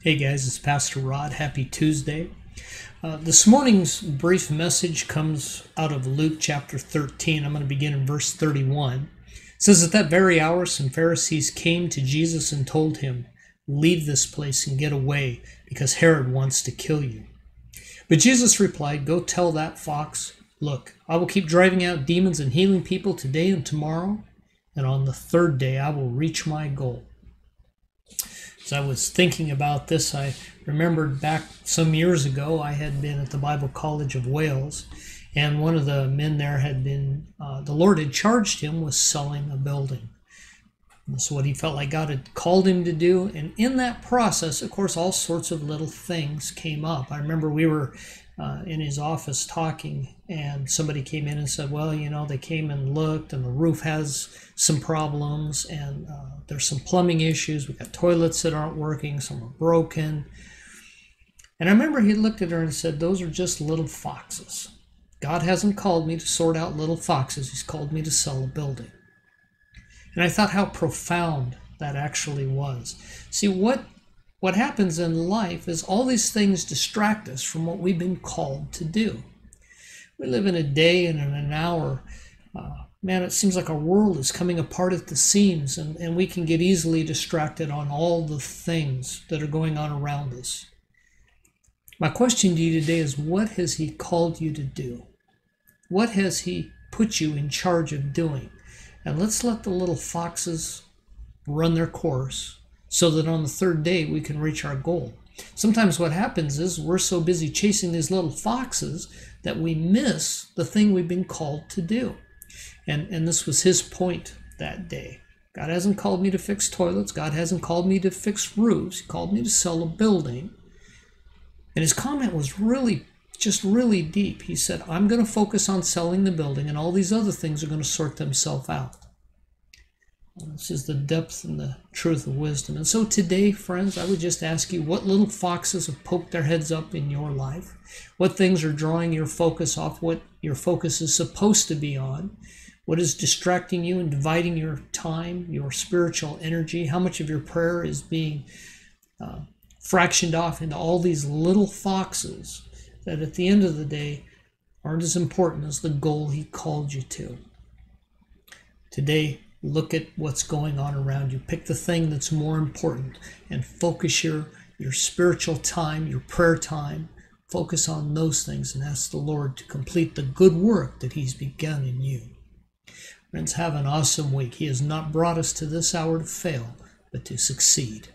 Hey guys, it's Pastor Rod. Happy Tuesday. This morning's brief message comes out of Luke chapter 13. I'm going to begin in verse 31. It says, "At that very hour, some Pharisees came to Jesus and told him, 'Leave this place and get away, because Herod wants to kill you.' But Jesus replied, 'Go tell that fox, look, I will keep driving out demons and healing people today and tomorrow, and on the third day I will reach my goal.'" As I was thinking about this, I remembered back some years ago, I had been at the Bible College of Wales, and one of the men there had been, the Lord had charged him with selling a building. That's what he felt like God had called him to do. And in that process, of course, all sorts of little things came up. I remember we were in his office talking, and somebody came in and said, well, they came and looked, and the roof has some problems, and there's some plumbing issues. We've got toilets that aren't working, some are broken. And I remember he looked at her and said, "Those are just little foxes. God hasn't called me to sort out little foxes. He's called me to sell a building." And I thought how profound that actually was. See, what happens in life is all these things distract us from what we've been called to do. We live in a day and in an hour. Man, it seems like our world is coming apart at the seams, and we can get easily distracted on all the things that are going on around us. My question to you today is, what has He called you to do? What has He put you in charge of doing? And let's let the little foxes run their course so that on the third day we can reach our goal. Sometimes what happens is we're so busy chasing these little foxes that we miss the thing we've been called to do. And this was his point that day. God hasn't called me to fix toilets. God hasn't called me to fix roofs. He called me to sell a building. And his comment was really deep. He said, I'm going to focus on selling the building, and all these other things are going to sort themselves out. This is the depth and the truth of wisdom. And so today, friends, I would just ask you, what little foxes have poked their heads up in your life? What things are drawing your focus off what your focus is supposed to be on? What is distracting you and dividing your time, your spiritual energy? How much of your prayer is being fractioned off into all these little foxes that at the end of the day aren't as important as the goal He called you to? Today, look at what's going on around you. Pick the thing that's more important and focus your spiritual time, your prayer time. Focus on those things and ask the Lord to complete the good work that He's begun in you. Friends, have an awesome week. He has not brought us to this hour to fail, but to succeed.